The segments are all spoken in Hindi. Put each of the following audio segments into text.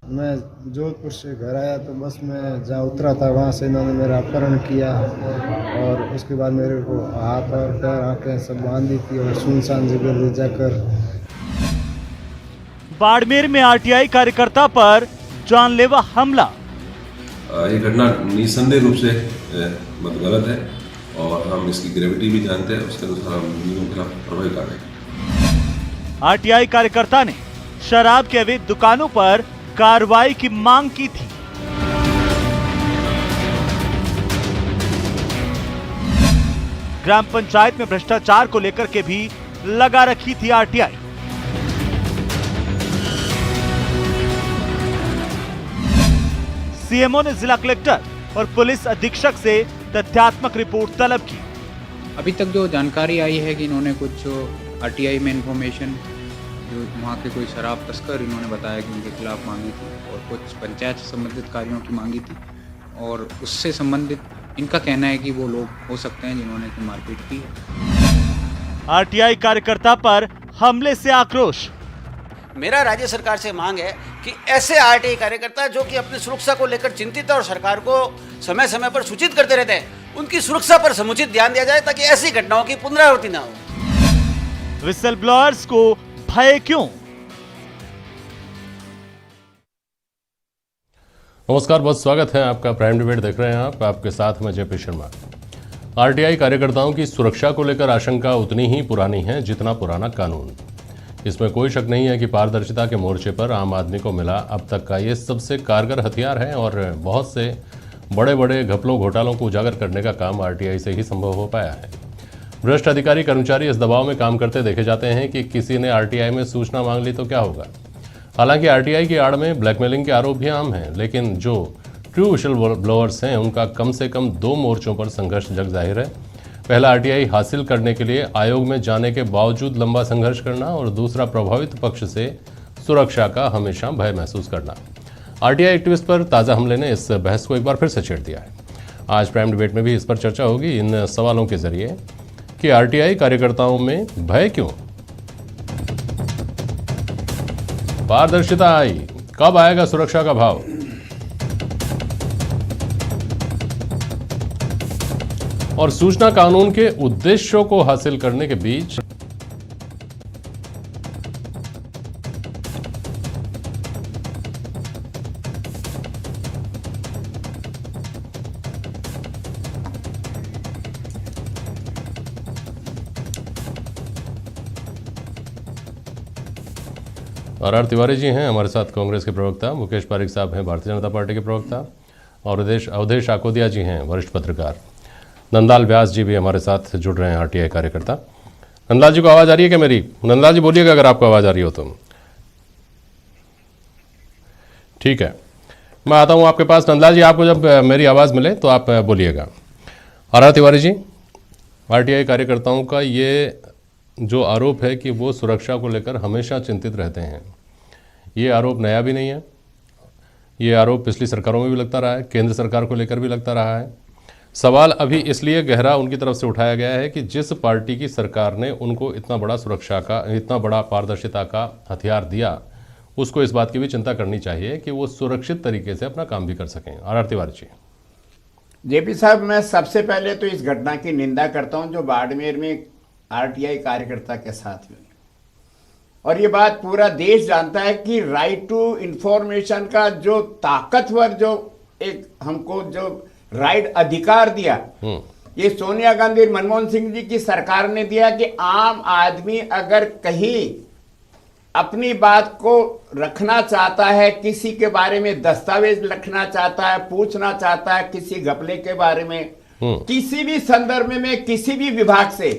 मैं जोधपुर से घर आया तो बस में जहाँ उतरा था वहाँ से इन्होंने मेरा अपहरण किया और उसके बाद मेरे को हाथ और पैर आंखें सब बांधी थी और सुनसान जगह ले जाकर। बाड़मेर में आरटीआई कार्यकर्ता पर जानलेवा हमला। ये घटना निसंदेह रूप से गलत है और हम इसकी ग्रेविटी भी जानते हैं, उसके अनुसार हम नियमों के खिलाफ कार्रवाई कर रहे हैं। आरटीआई कार्यकर्ता ने शराब के अवैध दुकानों पर कार्रवाई की मांग की थी। ग्राम पंचायत में भ्रष्टाचार को लेकर के भी लगा रखी थी आरटीआई। सीएमओ ने जिला कलेक्टर और पुलिस अधीक्षक से तथ्यात्मक रिपोर्ट तलब की। अभी तक जो जानकारी आई है कि इन्होंने कुछ आरटीआई में इंफॉर्मेशन जो वहाँ के कोई शराब तस्कर इन्होंने बताया कि उनके खिलाफ मांगी थी और कुछ पंचायत से संबंधित कार्यों की मांगी थी और उससे संबंधित इनका कहना है कि वो लोग हो सकते हैं जिन्होंने की मारपीट की है। आरटीआई कार्यकर्ता पर हमले से आक्रोश। मेरा राज्य सरकार से मांग है कि ऐसे आरटीआई कार्यकर्ता जो कि अपनी सुरक्षा को लेकर चिंतित है और सरकार को समय समय पर सूचित करते रहते हैं, उनकी सुरक्षा पर समुचित ध्यान दिया जाए ताकि ऐसी घटनाओं की पुनरावृत्ति न हो। विसल ब्लोअर्स को भय क्यों? नमस्कार, बहुत स्वागत है आपका। प्राइम डिबेट देख रहे हैं आप, आपके साथ मैं जयपी शर्मा। आरटीआई कार्यकर्ताओं की सुरक्षा को लेकर आशंका उतनी ही पुरानी है जितना पुराना कानून। इसमें कोई शक नहीं है कि पारदर्शिता के मोर्चे पर आम आदमी को मिला अब तक का ये सबसे कारगर हथियार है और बहुत से बड़े बड़े घपलों घोटालों को उजागर करने का काम आरटीआई से ही संभव हो पाया है। भ्रष्ट अधिकारी कर्मचारी इस दबाव में काम करते देखे जाते हैं कि किसी ने आरटीआई में सूचना मांग ली तो क्या होगा। हालांकि आरटीआई की आड़ में ब्लैकमेलिंग के आरोप भी आम हैं, लेकिन जो ट्रू विशल ब्लोअर्स हैं उनका कम से कम 2 मोर्चों पर संघर्ष जग जाहिर है। पहला, आरटीआई हासिल करने के लिए आयोग में जाने के बावजूद लंबा संघर्ष करना और दूसरा, प्रभावित पक्ष से सुरक्षा का हमेशा भय महसूस करना। आरटीआई एक्टिविस्ट पर ताज़ा हमले ने इस बहस को एक बार फिर से छेड़ दिया है। आज प्राइम डिबेट में भी इस पर चर्चा होगी, इन सवालों के जरिए कि आरटीआई कार्यकर्ताओं में भय क्यों, पारदर्शिता आई, कब आएगा सुरक्षा का भाव, और सूचना कानून के उद्देश्यों को हासिल करने के बीच आर तिवारी जी हैं हमारे साथ, कांग्रेस के प्रवक्ता। मुकेश पारिक साहब हैं भारतीय जनता पार्टी के प्रवक्ता और अवधेश आकोदिया जी हैं वरिष्ठ पत्रकार। नंदलाल व्यास जी भी हमारे साथ जुड़ रहे हैं, आरटीआई कार्यकर्ता। नंदलाल जी को आवाज़ आ रही है क्या मेरी? नंदलाल जी बोलिएगा अगर आपको आवाज़ आ रही हो तो। ठीक है, मैं आता हूं आपके पास। नंदलाल जी, आपको जब मेरी आवाज़ मिले तो आप बोलिएगा। आर तिवारी जी, आरटीआई कार्यकर्ताओं का ये जो आरोप है कि वो सुरक्षा को लेकर हमेशा चिंतित रहते हैं, ये आरोप नया भी नहीं है। ये आरोप पिछली सरकारों में भी लगता रहा है, केंद्र सरकार को लेकर भी लगता रहा है। सवाल अभी इसलिए गहरा उनकी तरफ से उठाया गया है कि जिस पार्टी की सरकार ने उनको इतना बड़ा सुरक्षा का, इतना बड़ा पारदर्शिता का हथियार दिया, उसको इस बात की भी चिंता करनी चाहिए कि वो सुरक्षित तरीके से अपना काम भी कर सकें। आर तिवारी जी। जेपी साहब, मैं सबसे पहले तो इस घटना की निंदा करता हूं जो बाड़मेर में आरटीआई कार्यकर्ता के साथ हुई, और ये बात पूरा देश जानता है कि राइट टू इंफॉर्मेशन का जो ताकतवर जो एक हमको जो राइट अधिकार दिया, ये सोनिया गांधी और मनमोहन सिंह जी की सरकार ने दिया कि आम आदमी अगर कहीं अपनी बात को रखना चाहता है, किसी के बारे में दस्तावेज लिखना चाहता है, पूछना चाहता है किसी घपले के बारे में, किसी भी संदर्भ में किसी भी विभाग से,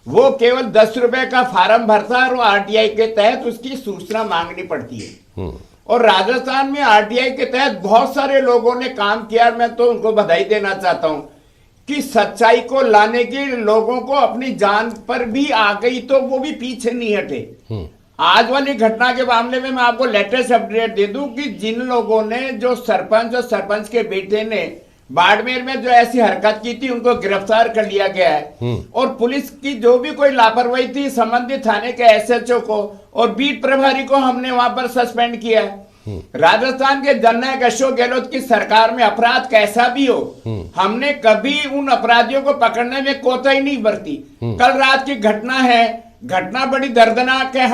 वो केवल 10 रुपए का फार्म भरता है और आरटीआई के तहत उसकी सूचना मांगनी पड़ती है। और राजस्थान में आरटीआई के तहत बहुत सारे लोगों ने काम किया। मैं तो उनको बधाई देना चाहता हूं कि सच्चाई को लाने के लोगों को अपनी जान पर भी आ गई तो वो भी पीछे नहीं हटे। आज वाली घटना के मामले में मैं आपको लेटेस्ट अपडेट दे दूं कि जिन लोगों ने, जो सरपंच और सरपंच के बेटे ने बाड़मेर में जो ऐसी हरकत की थी, उनको गिरफ्तार कर लिया गया है। और पुलिस की जो भी कोई लापरवाही थी, संबंधित थाने के एसएचओ को और बीट प्रभारी को हमने वहां पर सस्पेंड किया है। राजस्थान के जननायक अशोक गहलोत की सरकार में अपराध कैसा भी हो, हमने कभी उन अपराधियों को पकड़ने में कोताही नहीं बरती। कल रात की घटना है, घटना बड़ी दर्दनाक है,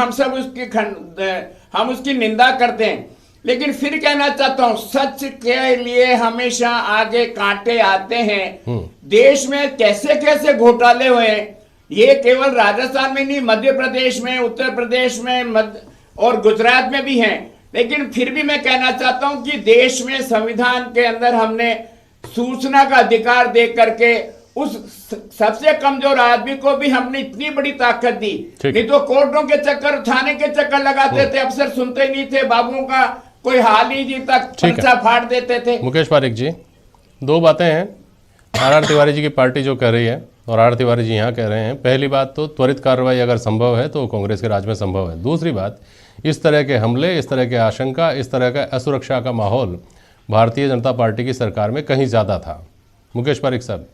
हम उसकी निंदा करते हैं, लेकिन फिर कहना चाहता हूं, सच के लिए हमेशा आगे कांटे आते हैं। देश में कैसे कैसे घोटाले हुए हैं, ये केवल राजस्थान में नहीं, मध्य प्रदेश में, उत्तर प्रदेश में और गुजरात में भी हैं। लेकिन फिर भी मैं कहना चाहता हूं कि देश में संविधान के अंदर हमने सूचना का अधिकार दे करके उस सबसे कमजोर आदमी को भी हमने इतनी बड़ी ताकत दी। नहीं तो कोर्टों के चक्कर, थाने के चक्कर लगाते थे, अफसर सुनते ही नहीं थे, बाबुओं का कोई हाल ही नहीं तक पर्चा फाड़ देते थे। मुकेश पारिक जी, दो बातें हैं। आर तिवारी जी की पार्टी जो कह रही है और आर तिवारी जी यहाँ कह रहे हैं, पहली बात तो त्वरित कार्रवाई अगर संभव है तो कांग्रेस के राज में संभव है। दूसरी बात, इस तरह के हमले, इस तरह के आशंका, इस तरह का असुरक्षा का माहौल भारतीय जनता पार्टी की सरकार में कहीं ज़्यादा था। मुकेश पारिक साहब,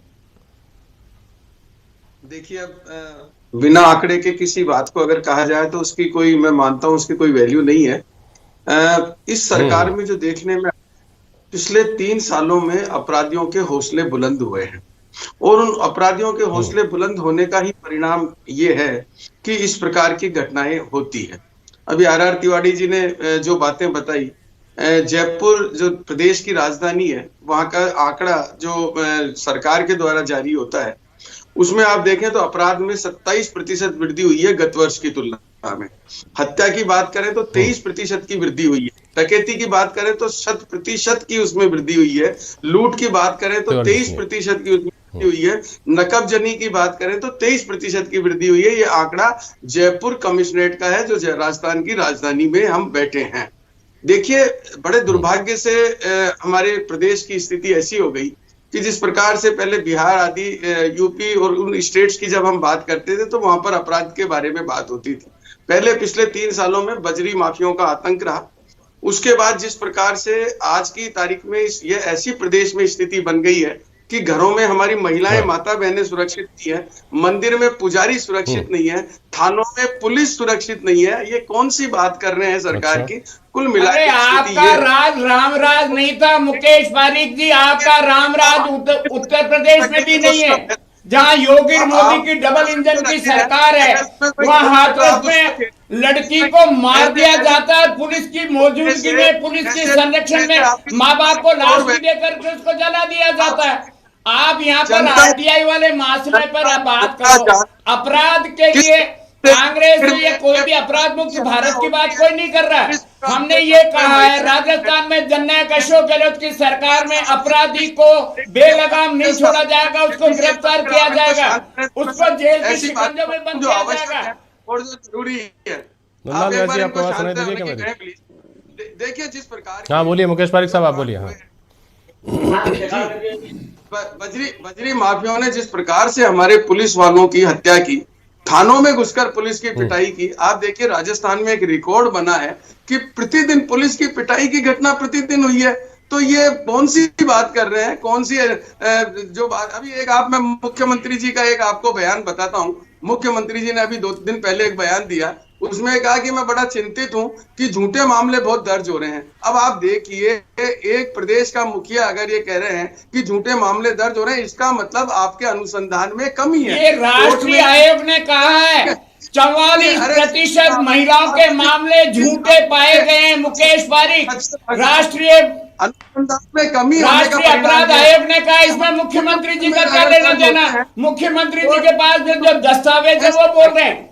देखिए, अब बिना आंकड़े के किसी बात को अगर कहा जाए तो उसकी कोई, मैं मानता हूं उसकी कोई वैल्यू नहीं है। इस सरकार में जो देखने में पिछले 3 सालों में अपराधियों के हौसले बुलंद हुए हैं और उन अपराधियों के हौसले बुलंद होने का ही परिणाम ये है कि इस प्रकार की घटनाएं होती है। अभी आर तिवारी जी ने जो बातें बताई, जयपुर जो प्रदेश की राजधानी है, वहां का आंकड़ा जो सरकार के द्वारा जारी होता है, उसमें आप देखें तो अपराध में 27% वृद्धि हुई है गत वर्ष की तुलना में। हत्या की बात करें तो 23% की वृद्धि हुई है। डकैती की बात करें तो 100% की उसमें वृद्धि हुई है। लूट की बात करें तो 23% की उसमें वृद्धि हुई है। नकबजनी की बात करें तो 23% की वृद्धि हुई है। ये आंकड़ा जयपुर कमिश्नरेट का है, जो राजस्थान की राजधानी में हम बैठे हैं। देखिए, बड़े दुर्भाग्य से हमारे प्रदेश की स्थिति ऐसी हो गई कि जिस प्रकार से पहले बिहार आदि यूपी और उन स्टेट्स की जब हम बात करते थे तो वहां पर अपराध के बारे में बात होती थी। पहले पिछले 3 सालों में बजरी माफियाओं का आतंक रहा। उसके बाद जिस प्रकार से आज की तारीख में ये ऐसी प्रदेश में स्थिति बन गई है कि घरों में हमारी महिलाएं, माता बहनें सुरक्षित नहीं है, मंदिर में पुजारी सुरक्षित नहीं है, थानों में पुलिस सुरक्षित नहीं है। ये कौन सी बात कर रहे हैं सरकार की? कुल मिलाकर आपका राज राम राज नहीं था मुकेश पारिक जी, आपका राम राज उत्तर प्रदेश में भी नहीं है, जहां योगी मोदी की डबल इंजन की सरकार है। वहां हाथरस में लड़की को मार दिया जाता है, पुलिस की मौजूदगी में, पुलिस के संरक्षण में माँ बाप को लाश भी देकर के उसको जला दिया जाता है। आप यहाँ पर आरटीआई वाले मामले पर बात करो। अपराध के लिए कांग्रेस या कोई भी अपराध मुक्त भारत की बात कोई नहीं कर रहा है। हमने ये कहा है, राजस्थान में जननायक अशोक गहलोत की सरकार में अपराधी को बेलगाम नहीं छोड़ा जाएगा, उसको गिरफ्तार किया जाएगा, उसको जेल की शिकंजों में बंद किया जाएगा। और जो जरूरी है, देखिए जिस प्रकार, हाँ बोलिए मुकेश पारिक साहब, आप बोलिए। हाँ, बजरी माफियाओं ने जिस प्रकार से हमारे पुलिस वालों की हत्या की, थानों में घुसकर पुलिस की पिटाई की, आप देखिए राजस्थान में एक रिकॉर्ड बना है कि प्रतिदिन पुलिस की पिटाई की घटना प्रतिदिन हुई है। तो ये कौन सी बात कर रहे हैं? कौन सी जो बात अभी एक आप, मैं मुख्यमंत्री जी का एक आपको बयान बताता हूं। मुख्यमंत्री जी ने अभी 2 दिन पहले एक बयान दिया, उसमें कहा कि मैं बड़ा चिंतित हूं कि झूठे मामले बहुत दर्ज हो रहे हैं। अब आप देखिए, एक प्रदेश का मुखिया अगर ये कह रहे हैं कि झूठे मामले दर्ज हो रहे हैं, इसका मतलब आपके अनुसंधान में कमी है। ये राष्ट्रीय आयोग ने कहा है 44% महिलाओं के मामले झूठे पाए गए हैं। मुकेश पारिक, राष्ट्रीय अनुसंधान में कमी, राष्ट्रीय अपराध आयोग ने कहा, इसमें मुख्यमंत्री जी का क्या लेना देना? मुख्यमंत्री जी के पास जो दस्तावेज है वो बोल रहे हैं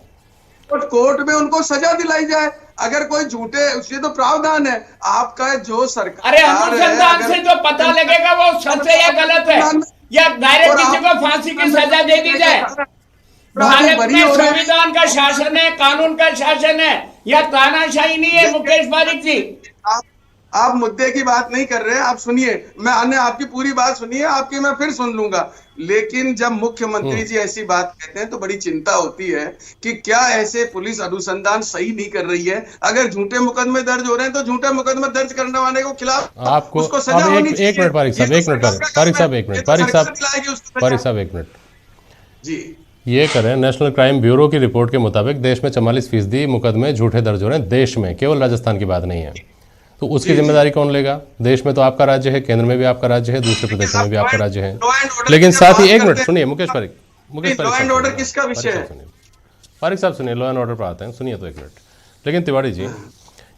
कोर्ट में उनको सजा दिलाई जाए अगर कोई झूठे, उसके तो प्रावधान है आपका जो सरकार। अरे अनुसंधान से जो पता लगेगा वो सच है या गलत है, या डायरेक्ट किसी को फांसी की सजा दे दी जाए। भारत में संविधान का शासन है, कानून का शासन है, या तानाशाही नहीं है। मुकेश पारिक जी, आप मुद्दे की बात नहीं कर रहे हैं। आप सुनिए, मैंने आपकी पूरी बात सुनी है, आपकी मैं फिर सुन लूंगा। लेकिन जब मुख्यमंत्री जी ऐसी बात कहते हैं तो बड़ी चिंता होती है कि क्या ऐसे पुलिस अनुसंधान सही नहीं कर रही है। अगर झूठे मुकदमे दर्ज हो रहे हैं तो झूठे मुकदमे दर्ज करने वाले को खिलाफ आपको उसको सजा होनी चाहिए। एक मिनट पारिक साहब, एक मिनट पारिक साहब, एक मिनट जी। ये करें, नेशनल क्राइम ब्यूरो की रिपोर्ट के मुताबिक देश में 44% मुकदमे झूठे दर्ज हो रहे हैं। देश में, केवल राजस्थान की बात नहीं है। तो उसकी जिम्मेदारी कौन लेगा? देश में तो आपका राज्य है, केंद्र में भी आपका राज्य है, दूसरे प्रदेशों में भी आपका राज्य है। लेकिन साथ ही एक मिनट सुनिए Mukesh Pareek, law and order किसका विषय है? पारिक साहब सुनिए, लॉ एंड ऑर्डर पर आते हैं, सुनिए तो एक मिनट। लेकिन तिवारी जी,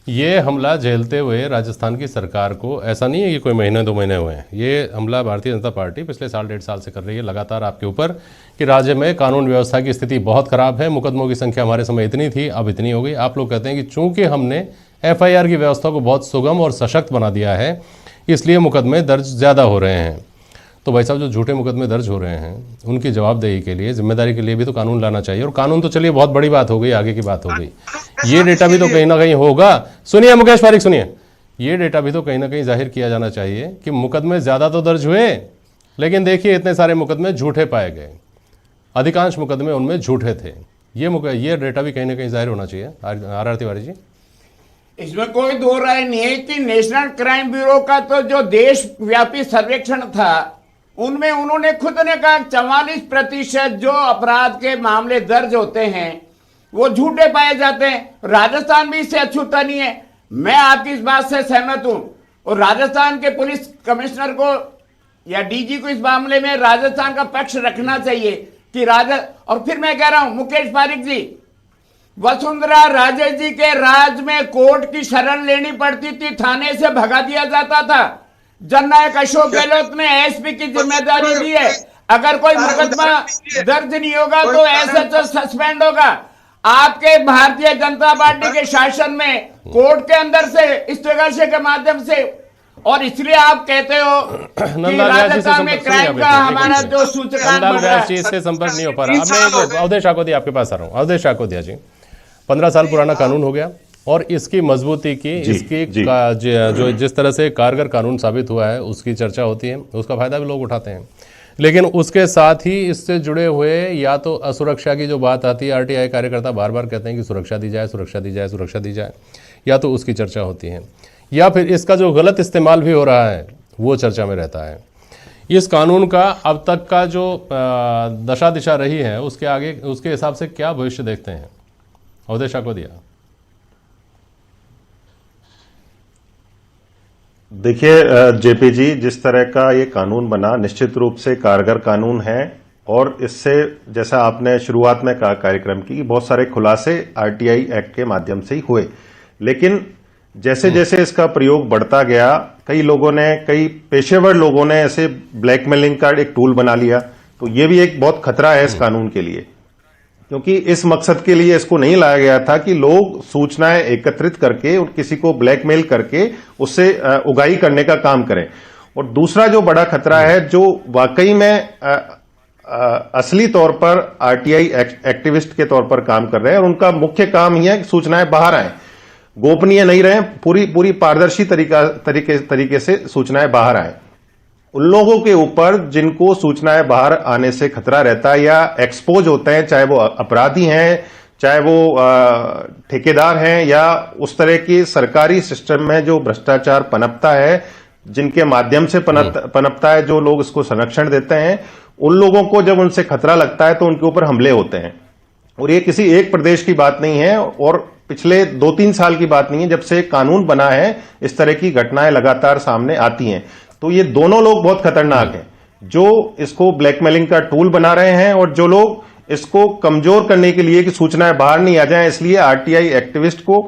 ये हमला झेलते हुए राजस्थान की सरकार को, ऐसा नहीं है कि कोई महीने 2 महीने हुए हैं, ये हमला भारतीय जनता पार्टी पिछले 1.5 साल से कर रही है लगातार आपके ऊपर कि राज्य में कानून व्यवस्था की स्थिति बहुत खराब है, मुकदमों की संख्या हमारे समय इतनी थी, अब इतनी हो गई। आप लोग कहते हैं कि चूंकि हमने FIR की व्यवस्था को बहुत सुगम और सशक्त बना दिया है, इसलिए मुकदमे दर्ज ज़्यादा हो रहे हैं। तो भाई साहब, जो झूठे मुकदमे दर्ज हो रहे हैं उनकी जवाबदेही के लिए, जिम्मेदारी के लिए भी तो कानून लाना चाहिए। और कानून तो चलिए बहुत बड़ी बात हो गई, आगे की बात हो गई, ये डेटा भी तो कहीं ना कहीं होगा। सुनिए मुकेश पारिक, सुनिए, ये डेटा भी तो कहीं ना कहीं जाहिर किया जाना चाहिए कि मुकदमे ज़्यादा तो दर्ज हुए, लेकिन देखिए इतने सारे मुकदमे झूठे पाए गए, अधिकांश मुकदमे उनमें झूठे थे। ये डेटा भी कहीं ना कहीं जाहिर होना चाहिए। RR तिवारी जी, इसमें कोई दो राय नहीं है कि नेशनल क्राइम ब्यूरो का तो जो देशव्यापी सर्वेक्षण था, उनमें उन्होंने खुद ने कहा 44% जो अपराध के मामले दर्ज होते हैं वो झूठे पाए जाते हैं। राजस्थान भी इससे अछूता नहीं है। मैं आपकी इस बात से सहमत हूं, और राजस्थान के पुलिस कमिश्नर को या DG को इस मामले में राजस्थान का पक्ष रखना चाहिए कि और फिर मैं कह रहा हूं मुकेश पारिक जी, वसुंधरा राजे जी के राज में कोर्ट की शरण लेनी पड़ती थी, थाने से भगा दिया जाता था। जननायक अशोक गहलोत ने SP की जिम्मेदारी दी है। अगर कोई मुकदमा दर्ज नहीं होगा तो SHO सस्पेंड होगा। आपके भारतीय जनता पार्टी के शासन में कोर्ट के अंदर से इस्तेगाशे के माध्यम से, और इसलिए आप कहते हो कि राजस्थान में क्राइम का हमारा जो सूचकांक बढ़ रहा है, इससे संपर्क नहीं हो पा रहा। अब अवधेश आकोदी आपके पास आ रहा हूँ। अवधेश आकोदिया जी, 15 साल पुराना कानून हो गया और इसकी मजबूती की, जो जिस तरह से कारगर कानून साबित हुआ है उसकी चर्चा होती है, उसका फायदा भी लोग उठाते हैं। लेकिन उसके साथ ही इससे जुड़े हुए या तो असुरक्षा की जो बात आती है, RTI कार्यकर्ता बार बार कहते हैं कि सुरक्षा दी जाए, सुरक्षा दी जाए, सुरक्षा दी जाए, या तो उसकी चर्चा होती है, या फिर इसका जो गलत इस्तेमाल भी हो रहा है वो चर्चा में रहता है। इस कानून का अब तक का जो दशा दिशा रही है उसके आगे, उसके हिसाब से क्या भविष्य देखते हैं? अवधेश आकोदिया। देखिए JP जी, जिस तरह का ये कानून बना निश्चित रूप से कारगर कानून है, और इससे जैसा आपने शुरुआत में कहा कार्यक्रम की, बहुत सारे खुलासे RTI एक्ट के माध्यम से ही हुए। लेकिन जैसे जैसे इसका प्रयोग बढ़ता गया, कई पेशेवर लोगों ने ऐसे ब्लैकमेलिंग का एक टूल बना लिया। तो ये भी एक बहुत खतरा है इस कानून के लिए, क्योंकि इस मकसद के लिए इसको नहीं लाया गया था कि लोग सूचनाएं एकत्रित करके और किसी को ब्लैकमेल करके उससे उगाही करने का काम करें। और दूसरा जो बड़ा खतरा है, जो वाकई में असली तौर पर RTI एक्टिविस्ट के तौर पर काम कर रहे हैं, और उनका मुख्य काम ही है कि सूचनाएं बाहर आए, गोपनीय नहीं रहे, पूरी पारदर्शी तरीके से सूचनाएं बाहर आए। उन लोगों के ऊपर जिनको सूचनाएं बाहर आने से खतरा रहता है या एक्सपोज होते हैं, चाहे वो अपराधी हैं, चाहे वो ठेकेदार हैं, या उस तरह की सरकारी सिस्टम में जो भ्रष्टाचार पनपता है, जिनके माध्यम से पनपता है, जो लोग इसको संरक्षण देते हैं, उन लोगों को जब उनसे खतरा लगता है तो उनके ऊपर हमले होते हैं। और ये किसी एक प्रदेश की बात नहीं है, और पिछले 2-3 साल की बात नहीं है। जब से कानून बना है, इस तरह की घटनाएं लगातार सामने आती हैं। तो ये दोनों लोग बहुत खतरनाक हैं, जो इसको ब्लैकमेलिंग का टूल बना रहे हैं, और जो लोग इसको कमजोर करने के लिए कि सूचनाएं बाहर नहीं आ जाएं, इसलिए RTI एक्टिविस्ट को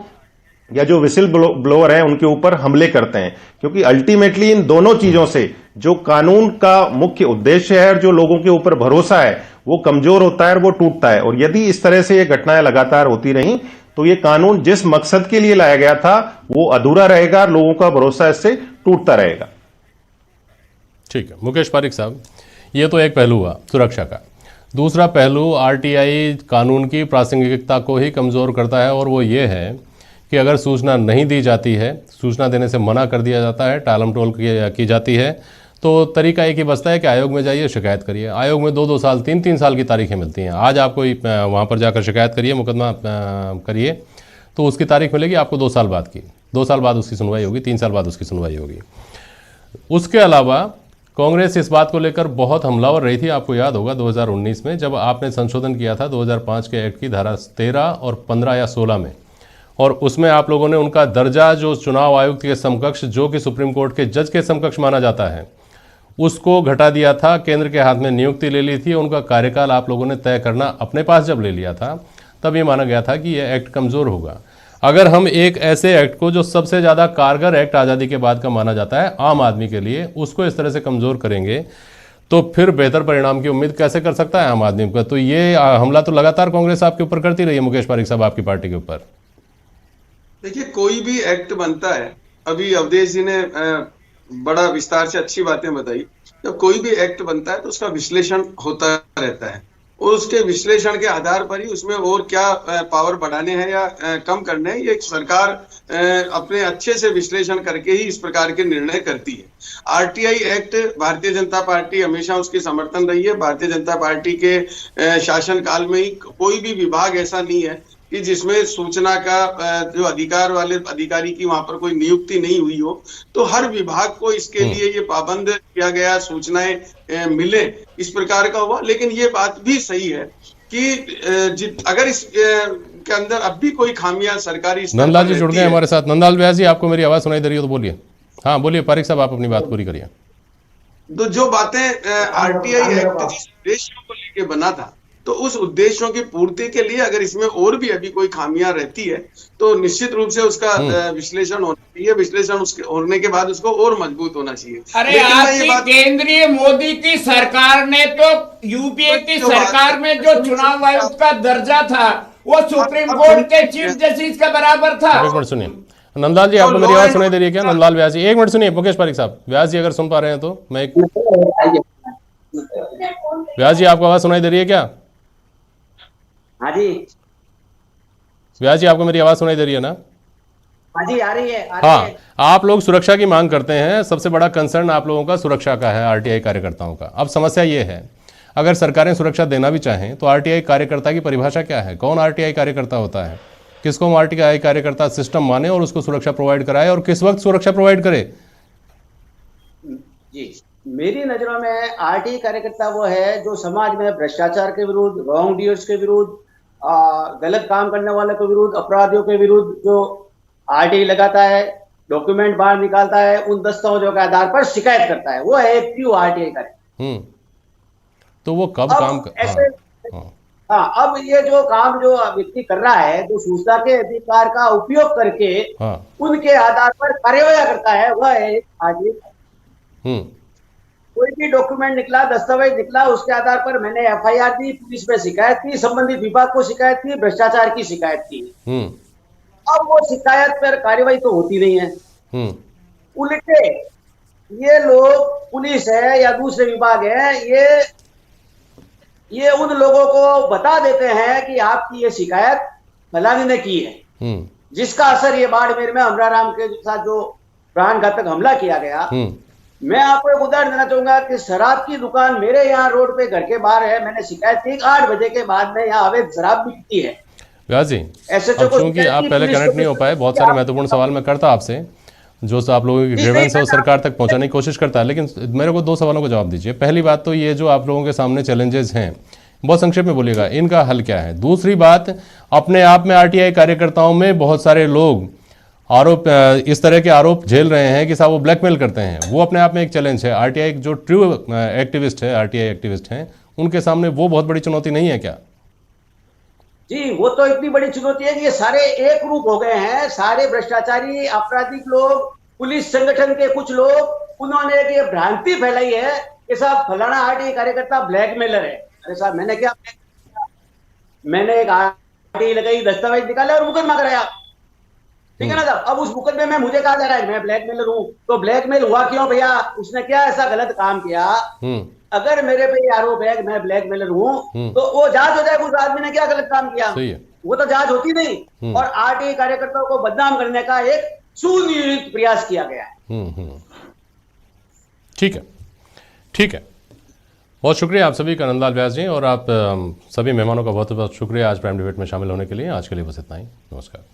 या जो विसिल ब्लोअर हैं उनके ऊपर हमले करते हैं। क्योंकि अल्टीमेटली इन दोनों चीजों से जो कानून का मुख्य उद्देश्य है और जो लोगों के ऊपर भरोसा है, वो कमजोर होता है और वो टूटता है। और यदि इस तरह से ये घटनाएं लगातार होती रहीं तो ये कानून जिस मकसद के लिए लाया गया था वो अधूरा रहेगा, लोगों का भरोसा इससे टूटता रहेगा। ठीक है मुकेश पारिक साहब, ये तो एक पहलू हुआ सुरक्षा का। दूसरा पहलू RTI कानून की प्रासंगिकता को ही कमज़ोर करता है, और वो ये है कि अगर सूचना नहीं दी जाती है, सूचना देने से मना कर दिया जाता है, टालमटोल की जाती है, तो तरीका एक ही बचता है कि आयोग में जाइए, शिकायत करिए। आयोग में 2-2 साल 3-3 साल की तारीखें मिलती हैं। आज आप कोई वहाँ पर जाकर शिकायत करिए, मुकदमा करिए, तो उसकी तारीख मिलेगी आपको 2 साल बाद की। 2 साल बाद उसकी सुनवाई होगी, 3 साल बाद उसकी सुनवाई होगी। उसके अलावा कांग्रेस इस बात को लेकर बहुत हमलावर रही थी। आपको याद होगा 2019 में जब आपने संशोधन किया था 2005 के एक्ट की धारा 13 और 15 या 16 में, और उसमें आप लोगों ने उनका दर्जा जो चुनाव आयुक्त के समकक्ष, जो कि सुप्रीम कोर्ट के जज के समकक्ष माना जाता है, उसको घटा दिया था, केंद्र के हाथ में नियुक्ति ले ली थी, उनका कार्यकाल आप लोगों ने तय करना अपने पास जब ले लिया था, तब ये माना गया था कि यह एक्ट कमज़ोर होगा। अगर हम एक ऐसे एक्ट को जो सबसे ज़्यादा कारगर एक्ट आज़ादी के बाद का माना जाता है आम आदमी के लिए, उसको इस तरह से कमज़ोर करेंगे तो फिर बेहतर परिणाम की उम्मीद कैसे कर सकता है आम आदमी का? तो ये हमला तो लगातार कांग्रेस आपके ऊपर करती रही है, मुकेश पारिक साहब, आपकी पार्टी के ऊपर। देखिए, कोई भी एक्ट बनता है, अभी अवधेश जी ने बड़ा विस्तार से अच्छी बातें बताई। जब कोई भी एक्ट बनता है तो उसका विश्लेषण होता रहता है और उसके विश्लेषण के आधार पर ही उसमें और क्या पावर बढ़ाने हैं या कम करने हैं, ये सरकार अपने अच्छे से विश्लेषण करके ही इस प्रकार के निर्णय करती है। RTI act Bharatiya Janata party हमेशा उसकी समर्थन रही है। भारतीय जनता पार्टी के शासनकाल में ही कोई भी विभाग ऐसा नहीं है कि जिसमें सूचना का जो अधिकार वाले अधिकारी की वहां पर कोई नियुक्ति नहीं हुई हो। तो हर विभाग को इसके लिए ये पाबंद किया गया, सूचनाएं मिले, इस प्रकार का हुआ। लेकिन ये बात भी सही है कि अगर इस के अंदर अब भी कोई खामियां सरकारी नंदलाल जी जुड़ गए हमारे साथ। नंदलाल व्यास जी, आपको मेरी आवाज सुनाई दे रही हो तो बोलिए। हाँ बोलिए पारिक साहब, आप अपनी बात पूरी करिए। तो जो बातें आरटीआई एक्ट जिस उद्देश्यों को लेके बना था, तो उस उद्देश्यों की पूर्ति के लिए अगर इसमें और भी अभी कोई खामियां रहती है तो निश्चित रूप से उसका विश्लेषण होना चाहिए। विश्लेषण उसके होने के बाद उसको और मजबूत होना चाहिए। अरे आपकी केंद्रीय मोदी की सरकार ने तो यूपीए की सरकार में जो चुनाव आयोग का दर्जा था वो सुप्रीम कोर्ट के चीफ जस्टिस के बराबर था। एक मिनट सुनिए नंदलाल जी, आपको मेरी आवाज सुनाई दे रही है क्या? नंदलाल व्यास जी, एक मिनट सुनिए। मुकेश पारिक साहब, व्यास जी अगर सुन पा रहे हैं तो मैं व्यास जी, आपको आवाज सुनाई दे रही है क्या? हाँ जी व्यास जी, आपको मेरी आवाज सुनाई दे रही है ना? हाँ जी, आ रही है। हाँ, आप लोग सुरक्षा की मांग करते हैं, सबसे बड़ा कंसर्न आप लोगों का सुरक्षा का है, आरटीआई कार्यकर्ताओं का। अब समस्या ये है, अगर सरकारें सुरक्षा देना भी चाहें तो आरटीआई कार्यकर्ता की परिभाषा क्या है? कौन आरटीआई कार्यकर्ता होता है? किसको हम आरटीआई कार्यकर्ता सिस्टम माने और उसको सुरक्षा प्रोवाइड कराए और किस वक्त सुरक्षा प्रोवाइड करे? जी, मेरी नजरों में आरटीआई कार्यकर्ता वो है जो समाज में भ्रष्टाचार के विरुद्ध, रॉन्ग डीलर्स के विरुद्ध, गलत काम करने वाले के विरुद्ध, अपराधियों के विरुद्ध जो आरटीआई लगाता है, डॉक्यूमेंट बाहर निकालता है, उन दस्तावेजों के आधार पर शिकायत करता है, वो है एक प्योर आरटीआई कार्यकर्ता। तो वो कब काम हाँ, अब ये जो काम जो व्यक्ति कर रहा है, जो सूचना के अधिकार का उपयोग करके उनके आधार पर कार्यवाही करता है, वह है आरटीआई। कोई भी डॉक्यूमेंट निकला, दस्तावेज निकला, उसके आधार पर मैंने एफआईआर दी, पुलिस में शिकायत की, संबंधित विभाग को शिकायत की, भ्रष्टाचार की शिकायत की। अब वो शिकायत पर कार्यवाही तो होती नहीं है। उल्टे ये लोग, पुलिस है या दूसरे विभाग है, ये उन लोगों को बता देते हैं कि आपकी ये शिकायत फलाने ने की है, जिसका असर ये बाड़मेर में अमराराम के साथ जो प्राणघातक हमला किया गया। मैं आपको एक उदाहरण देना चाहूंगा कि शराब की दुकान मेरे यहाँ रोड पे घर के बाहर है। मैंने शिकायत की 8 बजे के बाद में यहाँ अवैध शराब बिकती है। व्यास जी, अब चूंकि आप पहले कनेक्ट नहीं हो पाए, बहुत सारे महत्वपूर्ण सवाल मैं करता आपसे, जो आप लोगों की ग्रीवेंस है वो सरकार तक पहुंचाने की कोशिश करता है, लेकिन मेरे को 2 सवालों का जवाब दीजिए। पहली बात तो ये जो आप लोगों के सामने चैलेंजेस हैं, बहुत संक्षेप में बोलिएगा, इनका हल क्या है? दूसरी बात, अपने आप में आरटीआई कार्यकर्ताओं में बहुत सारे लोग आरोप, इस तरह के आरोप झेल रहे हैं कि साहब वो ब्लैकमेल करते हैं, वो अपने आप में एक चैलेंज है। आरटीआई जो ट्रू एक्टिविस्ट है, आरटीआई एक्टिविस्ट हैं, उनके सामने वो बहुत बड़ी चुनौती नहीं है क्या? जी, वो तो इतनी बड़ी चुनौती है कि ये सारे एक रूप हो गए हैं। सारे भ्रष्टाचारी आपराधिक लोग, पुलिस संगठन के कुछ लोग, उन्होंने एक ये भ्रांति फैलाई है कि साहब फलाना आरटीआई कार्यकर्ता ब्लैकमेलर है। अरे साहब, मैंने क्या, मैंने एक आरटीआई लगाई, दस्तावेज निकाले और मुकदमा कराया, ठीक है ना साहब। अब उस मुकदमे में मुझे कहा जा रहा है मैं ब्लैकमेलर हूं, तो ब्लैकमेल हुआ क्यों भैया? उसने क्या ऐसा गलत काम किया? अगर मेरे पे ये आरोप है कि मैं ब्लैकमेलर हूं, तो वो जांच हो जाए उस आदमी ने क्या गलत काम किया। वो तो जांच होती नहीं, और आरटीआई कार्यकर्ताओं को बदनाम करने का एक सुनियोजित प्रयास किया गया है। ठीक है, ठीक है, बहुत शुक्रिया आप सभी का, नंदलाल व्यास जी, और आप सभी मेहमानों का बहुत बहुत शुक्रिया आज प्राइम डिबेट में शामिल होने के लिए। आज के लिए बस इतना ही, नमस्कार।